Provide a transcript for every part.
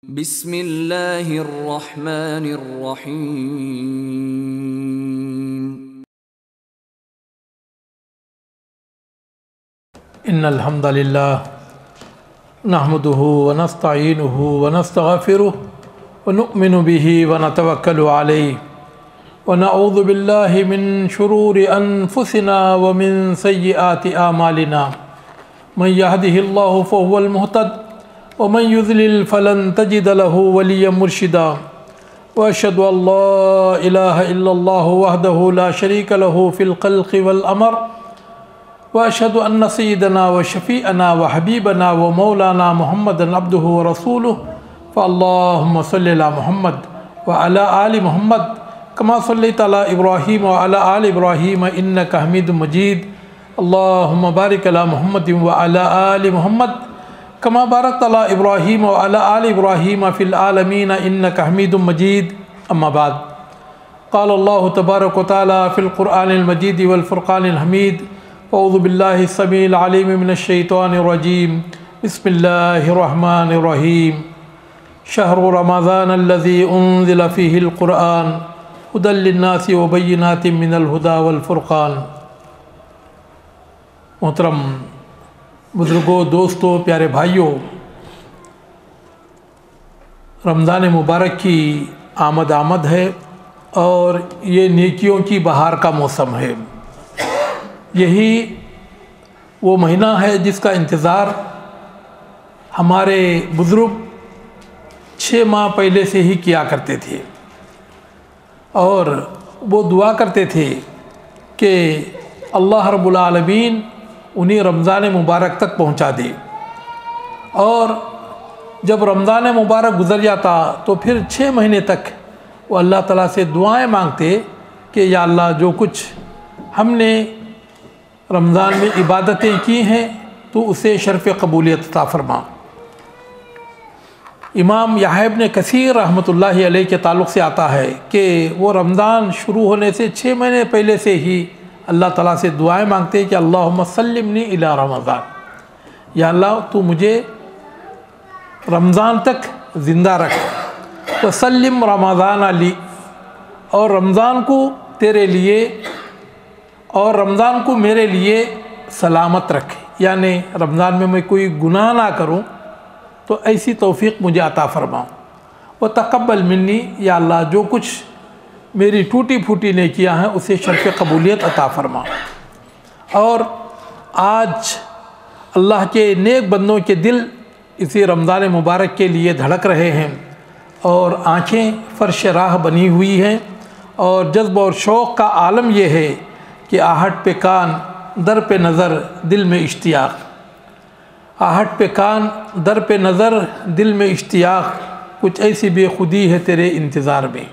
بسم اللہ الرحمن الرحیم ان الحمد للہ نحمده ونستعینه ونستغفره ونؤمن به ونتوکل علیہ ونعوذ باللہ من شرور انفسنا ومن سیئات اعمالنا من يهده الله فهو المهتد ومن يضلل فلن تجد له وليا مرشدا واشهد ان لا اله الا الله وحده لا شريك له في الخلق والامر واشهد ان سيدنا وشفيعنا وحبيبنا ومولانا محمدا عبده ورسوله فاللهم صل على محمد وعلى ال محمد كما صليت على ابراهيم وعلى ال ابراهيم انك حميد مجيد اللهم بارك على محمد وعلى ال محمد كما باركت على ابراهيم وعلى ال ابراهيم في العالمين انك حميد مجيد اما بعد قال الله تبارك وتعالى في القرآن المجيد والفرقان الحميد اعوذ بالله السميع العليم من الشيطان الرجيم بسم الله الرحمن الرحيم شهر رمضان الذي انزل فيه القرآن هدى للناس وبينات من الهدى والفرقان۔ محترم بزرگوں، دوستوں، پیارے بھائیوں، رمضان مبارک کی آمد ہے اور یہ نیکیوں کی بہار کا موسم ہے۔ یہی وہ مہینہ ہے جس کا انتظار ہمارے بزرگ 6 ماہ پہلے سے ہی کیا کرتے تھے، اور وہ دعا کرتے تھے کہ اللہ رب العالمین انہیں رمضان مبارک تک پہنچا دے۔ اور جب رمضان مبارک گزر جاتا تو پھر 6 مہینے تک وہ اللہ تعالیٰ سے دعائیں مانگتے کہ یا اللہ، جو کچھ ہم نے رمضان میں عبادتیں کی ہیں تو اسے شرف قبولیت عطا فرما۔ امام یحییٰ ابن کثیر رحمۃ اللہ علیہ کے تعلق سے آتا ہے کہ وہ رمضان شروع ہونے سے 6 مہینے پہلے سے ہی اللہ تعالیٰ سے دعائیں مانگتے کہ اللہم سلمنی الی رمضان، یا اللہ تو مجھے رمضان تک زندہ رکھ، وسلم رمضان علی، اور رمضان کو تیرے لیے اور رمضان کو میرے لیے سلامت رکھ، یعنی رمضان میں میں کوئی گناہ نہ کروں تو ایسی توفیق مجھے عطا فرما۔ وتقبل منی، یا اللہ جو کچھ میری ٹوٹی پھوٹی نیکیاں ہیں اسے شرف قبولیت عطا فرما۔ اور آج اللہ کے نیک بندوں کے دل اسی رمضان مبارک کے لیے دھڑک رہے ہیں، اور آنکھیں فرش راہ بنی ہوئی ہیں، اور جذب اور شوق کا عالم یہ ہے کہ آہٹ پہ کان در پہ نظر دل میں اشتیاق، آہٹ پہ کان در پہ نظر دل میں اشتیاق، کچھ ایسی بے خودی ہے تیرے انتظار میں۔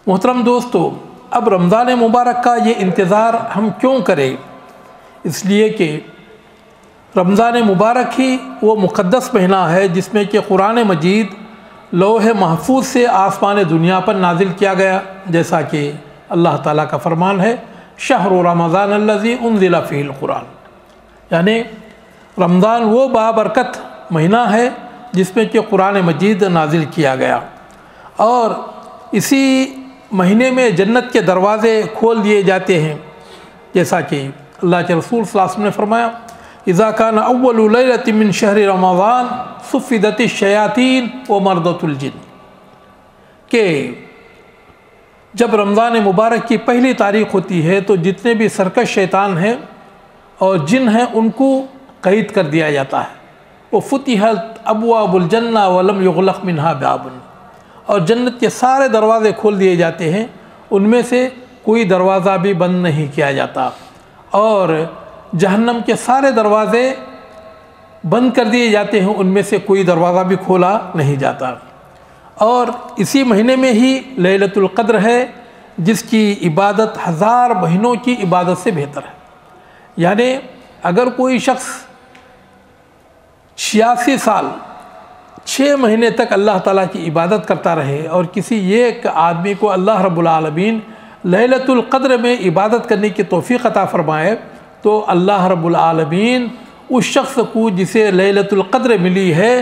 محترم دوستو، اب رمضان مبارک کا یہ انتظار ہم کیوں کریں؟ اس لیے کہ رمضان مبارک ہی وہ مقدس مہینہ ہے جس میں کہ قرآن مجید لوح محفوظ سے آسمان دنیا پر نازل کیا گیا، جیسا کہ اللہ تعالیٰ کا فرمان ہے شہر رمضان الذی انزل فیہ القرآن، یعنی رمضان وہ بابرکت مہینہ ہے جس میں کہ قرآن مجید نازل کیا گیا، اور اسی مہینے میں جنت کے دروازے کھول دیے جاتے ہیں، جیسا کہ اللہ کے رسول صلی اللہ علیہ وسلم نے فرمایا اذا کان اول لیلۃ من شہر رمضان صفدت الشیاطین ومردت الجن، کہ جب رمضان مبارک کی پہلی تاریخ ہوتی ہے تو جتنے بھی سرکش شیطان ہیں اور جن ہیں ان کو قید کر دیا جاتا ہے، وفتحت ابواب الجنہ ولم یغلق منہا باب، اور جنت کے سارے دروازے کھول دیے جاتے ہیں، ان میں سے کوئی دروازہ بھی بند نہیں کیا جاتا، اور جہنم کے سارے دروازے بند کر دیے جاتے ہیں، ان میں سے کوئی دروازہ بھی کھولا نہیں جاتا۔ اور اسی مہینے میں ہی لیلۃ القدر ہے جس کی عبادت 1000 مہینوں کی عبادت سے بہتر ہے، یعنی اگر کوئی شخص 86 سال 6 مہینے تک اللہ تعالیٰ کی عبادت کرتا رہے، اور کسی ایک آدمی کو اللہ رب العالمین لیلۃ القدر میں عبادت کرنے کی توفیق عطا فرمائے، تو اللہ رب العالمین اس شخص کو جسے لیلۃ القدر ملی ہے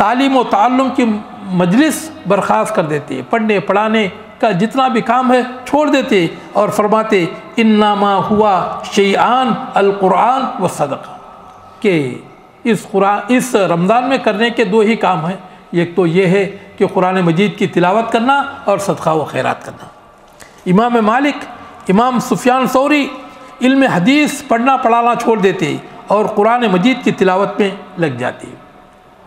تعلیم و تعلم کی مجلس برخاست کر دیتے، پڑھنے پڑھانے کا جتنا بھی کام ہے چھوڑ دیتے اور فرماتے انما ہوا شیئان القرآن و صدقہ، کہ اس رمضان میں کرنے کے دو ہی کام ہیں، ایک تو یہ ہے کہ قرآن مجید کی تلاوت کرنا اور صدقہ و خیرات کرنا۔ امام مالک، امام سفیان ثوری علم حدیث پڑھنا پڑھانا چھوڑ دیتے اور قرآن مجید کی تلاوت میں لگ جاتے۔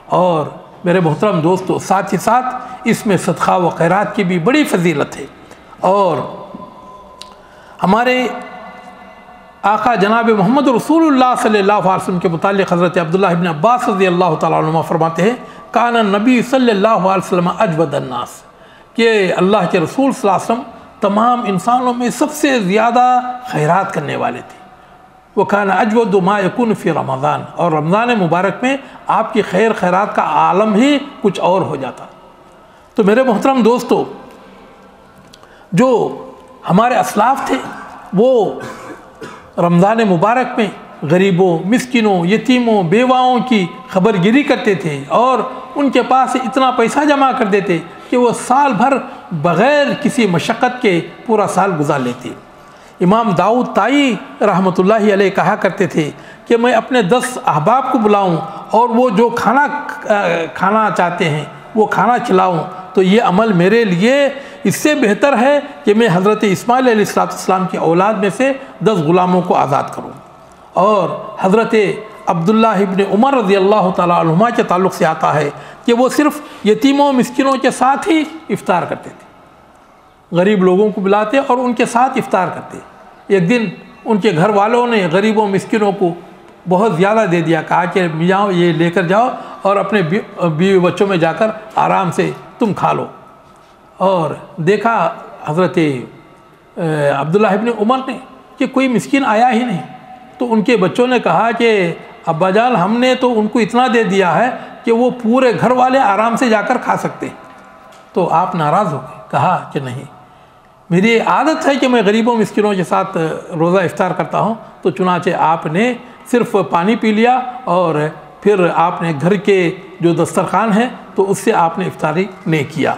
اور میرے محترم دوستو، ساتھ ہی ساتھ اس میں صدقہ و خیرات کی بھی بڑی فضیلت ہے۔ اور ہمارے آقا جناب محمد رسول اللہ صلی اللہ علیہ وسلم کے متعلق حضرت عبداللہ ابن عباس رضی اللہ تعالیٰ عنہ فرماتے ہیں کان النبی صلی اللہ علیہ وسلم اجود الناس، کہ اللہ کے رسول صلی اللہ علیہ وسلم تمام انسانوں میں سب سے زیادہ خیرات کرنے والے تھے۔ وہ کان اجود ما یکون فی رمضان، اور رمضان مبارک میں آپ کی خیر خیرات کا عالم ہی کچھ اور ہو جاتا۔ تو میرے محترم دوستو، جو ہمارے اسلاف تھے وہ رمضان مبارک میں غریبوں، مسکینوں، یتیموں، بیواؤں کی خبر گیری کرتے تھے اور ان کے پاس اتنا پیسہ جمع کر دیتے کہ وہ سال بھر بغیر کسی مشقت کے پورا سال گزار لیتے۔ امام داؤد طائی رحمۃ اللہ علیہ کہا کرتے تھے کہ میں اپنے 10 احباب کو بلاؤں اور وہ جو کھانا چاہتے ہیں وہ کھانا کھلاؤں، تو یہ عمل میرے لیے اس سے بہتر ہے کہ میں حضرت اسماعیل علیہ السلام کی اولاد میں سے 10 غلاموں کو آزاد کروں۔ اور حضرت عبداللہ ابن عمر رضی اللہ تعالیٰ عنہما کے تعلق سے آتا ہے کہ وہ صرف یتیموں مسکینوں کے ساتھ ہی افطار کرتے تھے، غریب لوگوں کو بلاتے اور ان کے ساتھ افطار کرتے۔ ایک دن ان کے گھر والوں نے غریبوں مسکینوں کو بہت زیادہ دے دیا، کہا کہ جاؤ یہ لے کر جاؤ اور اپنے بیوی بچوں میں جا کر آرام سے تم کھا لو۔ اور دیکھا حضرت عبداللہ ابن عمر نے کہ کوئی مسکین آیا ہی نہیں، تو ان کے بچوں نے کہا کہ ابا جان ہم نے تو ان کو اتنا دے دیا ہے کہ وہ پورے گھر والے آرام سے جا کر کھا سکتے ہیں۔ تو آپ ناراض ہو گئے، کہا کہ نہیں، میری عادت ہے کہ میں غریبوں مسکینوں کے ساتھ روزہ افطار کرتا ہوں۔ تو چنانچہ آپ نے صرف پانی پی لیا اور پھر آپ نے گھر کے جو دسترخوان ہے تو اس سے آپ نے افطاری نہیں کیا۔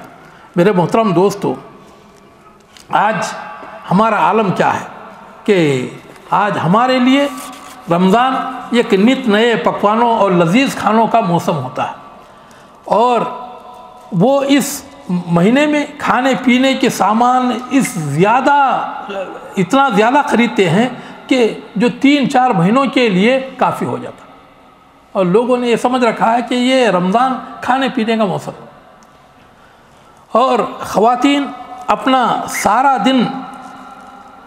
میرے محترم دوستو، آج ہمارا عالم کیا ہے کہ آج ہمارے لیے رمضان ایک نت نئے پکوانوں اور لذیذ کھانوں کا موسم ہوتا ہے، اور وہ اس مہینے میں کھانے پینے کے سامان اتنا زیادہ خریدتے ہیں کہ جو 3-4 مہینوں کے لیے کافی ہو جاتا ہے، اور لوگوں نے یہ سمجھ رکھا ہے کہ یہ رمضان کھانے پینے کا موسم ہے۔ اور خواتین اپنا سارا دن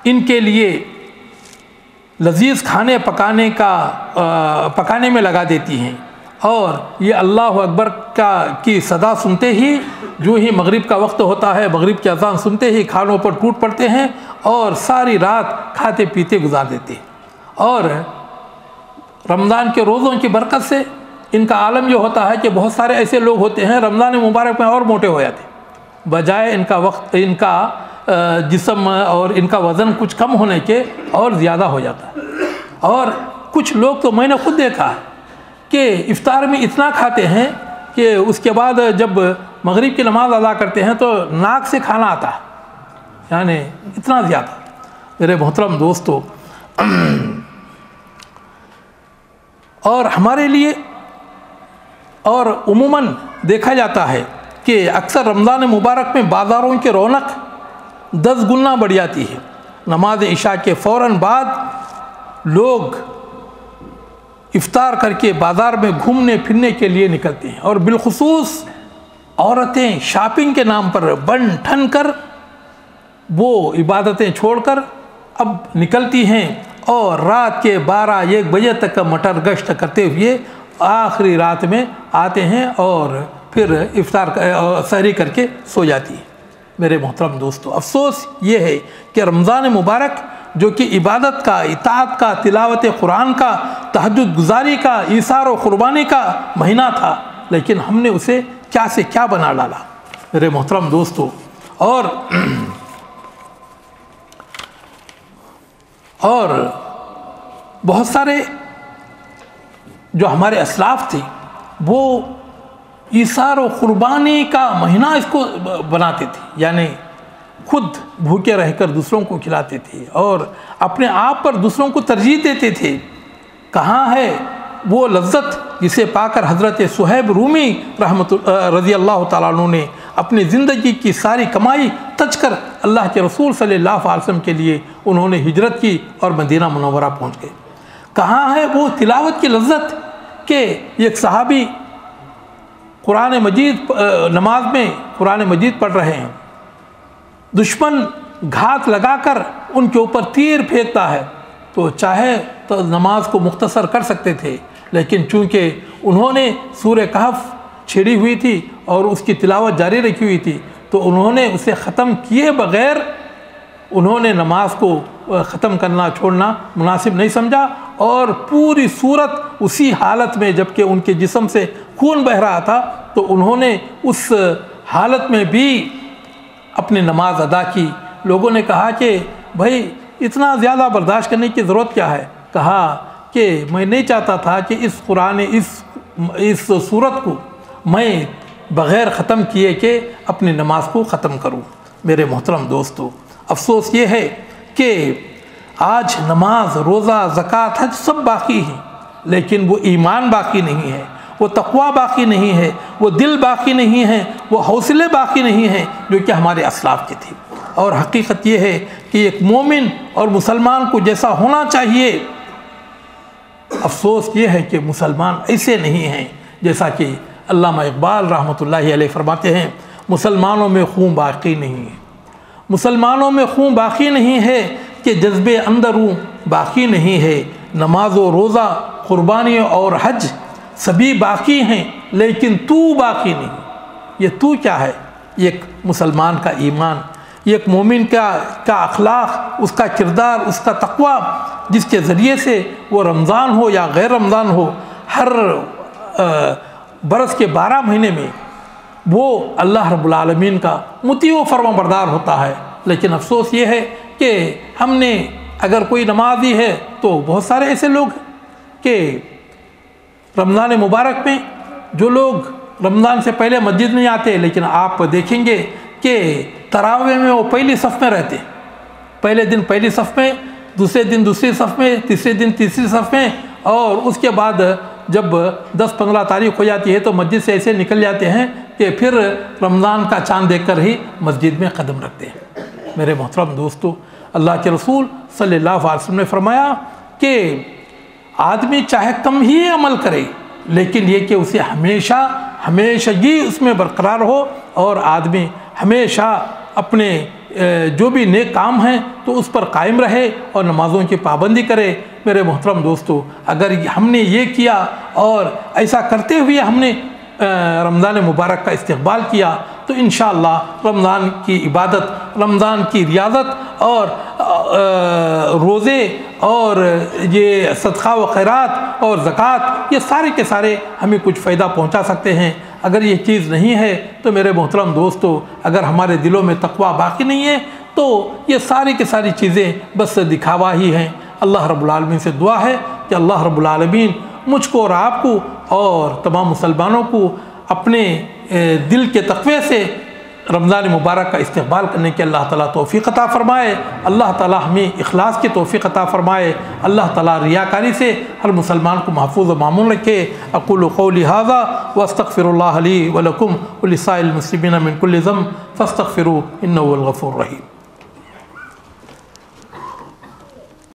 ان کے لیے لذیذ کھانے پکانے میں لگا دیتی ہیں، اور یہ اللہ اکبر کی صدا سنتے ہی، جو ہی مغرب کا وقت ہوتا ہے، مغرب کی اذان سنتے ہی کھانوں پر ٹوٹ پڑتے ہیں اور ساری رات کھاتے پیتے گزار دیتے ہیں۔ اور رمضان کے روزوں کی برکت سے ان کا عالم یہ ہوتا ہے کہ بہت سارے ایسے لوگ ہوتے ہیں رمضان مبارک میں اور موٹے ہو جاتے، بجائے ان کا جسم اور ان کا وزن کچھ کم ہونے کے اور زیادہ ہو جاتا ہے۔ اور کچھ لوگ تو میں نے خود دیکھا ہے کہ افطار میں اتنا کھاتے ہیں کہ اس کے بعد جب مغرب کی نماز ادا کرتے ہیں تو ناک سے کھانا آتا ہے، یعنی اتنا زیادہ۔ میرے محترم دوستو، اور ہمارے لیے اور عموماً دیکھا جاتا ہے کہ اکثر رمضان مبارک میں بازاروں کی رونق 10 گنا بڑھ جاتی ہے۔ نماز عشاء کے فوراً بعد لوگ افطار کر کے بازار میں گھومنے پھرنے کے لیے نکلتے ہیں، اور بالخصوص عورتیں شاپنگ کے نام پر بن ٹھن کر وہ عبادتیں چھوڑ کر اب نکلتی ہیں، اور رات کے 12-1 بجے تک مٹر گشت کرتے ہوئے آخری رات میں آتے ہیں اور پھر سحری کر کے سو جاتی ہے۔ میرے محترم دوستو، افسوس یہ ہے کہ رمضان مبارک جو کہ عبادت کا، اطاعت کا، تلاوت قرآن کا، تہجد گزاری کا، ایثار و قربانی کا مہینہ تھا، لیکن ہم نے اسے کیا سے کیا بنا ڈالا میرے محترم دوستو۔ اور بہت سارے جو ہمارے اسلاف تھے وہ ایثار و قربانی کا مہینہ اس کو بناتے تھے، یعنی خود بھوکے رہ کر دوسروں کو کھلاتے تھے اور اپنے آپ پر دوسروں کو ترجیح دیتے تھے۔ کہاں ہے وہ لذت جسے پا کر حضرت صہیب رومی رضی اللہ تعالیٰ عنہ نے اپنی زندگی کی ساری کمائی تج کر اللہ کے رسول صلی اللہ علیہ وسلم کے لیے انہوں نے ہجرت کی اور مدینہ منورہ پہنچ گئے۔ کہاں ہے وہ تلاوت کی لذت کہ ایک صحابی قرآن مجید نماز میں قرآن مجید پڑھ رہے ہیں، دشمن گھات لگا کر ان کے اوپر تیر پھینکتا ہے تو چاہے تو نماز کو مختصر کر سکتے تھے، لیکن چونکہ انہوں نے سورہ کہف چھیڑی ہوئی تھی اور اس کی تلاوت جاری رکھی ہوئی تھی تو انہوں نے اسے ختم کیے بغیر انہوں نے نماز کو ختم کرنا چھوڑنا مناسب نہیں سمجھا، اور پوری صورت اسی حالت میں جبکہ ان کے جسم سے خون بہہ رہا تھا تو انہوں نے اس حالت میں بھی اپنی نماز ادا کی۔ لوگوں نے کہا کہ بھائی اتنا زیادہ برداشت کرنے کی ضرورت کیا ہے؟ کہا کہ میں نہیں چاہتا تھا کہ اس صورت کو میں بغیر ختم کیے کہ اپنی نماز کو ختم کروں۔ میرے محترم دوستو، افسوس یہ ہے کہ آج نماز، روزہ، زکوٰۃ، حج سب باقی ہیں، لیکن وہ ایمان باقی نہیں ہے، وہ تقوی باقی نہیں ہے، وہ دل باقی نہیں ہے، وہ حوصلے باقی نہیں ہیں جو کہ ہمارے اسلاف کے تھے۔ اور حقیقت یہ ہے کہ ایک مومن اور مسلمان کو جیسا ہونا چاہیے، افسوس یہ ہے کہ مسلمان ایسے نہیں ہیں جیسا کہ علامہ اقبال رحمۃ اللہ علیہ فرماتے ہیں، مسلمانوں میں خون باقی نہیں ہے، مسلمانوں میں خون باقی نہیں ہے کہ جذبے اندروں باقی نہیں ہے، نماز و روزہ، قربانی اور حج سبھی باقی ہیں لیکن تو باقی نہیں۔ یہ تو کیا ہے؟ ایک مسلمان کا ایمان، ایک مومن کا اخلاق، اس کا کردار، اس کا تقوی، جس کے ذریعے سے وہ رمضان ہو یا غیر رمضان ہو، ہر برس کے 12 مہینے میں وہ اللہ رب العالمین کا مطیع و فرما بردار ہوتا ہے۔ لیکن افسوس یہ ہے کہ ہم نے اگر کوئی نمازی ہے تو بہت سارے ایسے لوگ ہیں کہ رمضان مبارک میں جو لوگ رمضان سے پہلے مسجد نہیں آتے، لیکن آپ دیکھیں گے کہ تراویح میں وہ پہلی صف میں رہتے ہیں، پہلے دن پہلی صف میں، دوسرے دن دوسری صف میں، تیسرے دن تیسری صف میں، اور اس کے بعد جب 10-15 تاریخ ہو جاتی ہے تو مسجد سے ایسے نکل جاتے ہیں کہ پھر رمضان کا چاند دیکھ کر ہی مسجد میں قدم رکھتے ہیں۔ میرے محترم دوستو، اللہ کے رسول صلی اللہ علیہ وسلم نے فرمایا کہ آدمی چاہے کم ہی عمل کرے لیکن یہ کہ اسے ہمیشگی اس میں برقرار ہو، اور آدمی ہمیشہ اپنے جو بھی نیک کام ہیں تو اس پر قائم رہے اور نمازوں کی پابندی کرے۔ میرے محترم دوستو، اگر ہم نے یہ کیا اور ایسا کرتے ہوئے ہم نے رمضان مبارک کا استقبال کیا تو انشاءاللہ رمضان کی عبادت، رمضان کی ریاضت اور روزے اور یہ صدقہ و خیرات اور زکوٰۃ، یہ سارے کے سارے ہمیں کچھ فائدہ پہنچا سکتے ہیں۔ اگر یہ چیز نہیں ہے تو میرے محترم دوستو، اگر ہمارے دلوں میں تقوی باقی نہیں ہے تو یہ ساری کی ساری چیزیں بس دکھاوا ہی ہیں۔ اللہ رب العالمین سے دعا ہے کہ اللہ رب العالمین مجھ کو اور آپ کو اور تمام مسلمانوں کو اپنے دل کے تقوی سے رمضان مبارک کا استقبال کرنے کے اللہ تعالیٰ توفیق عطا فرمائے۔ اللہ تعالیٰ ہمیں اخلاص کی توفیق عطا فرمائے۔ اللہ تعالیٰ ریاکاری سے ہر مسلمان کو محفوظ و معمون رکھے۔ اقول قولی ھذا واستغفر اللہ لی ولکم ولسائر المسلمین من کل ذنب فاستغفروہ انہ هو الغفور الرحیم۔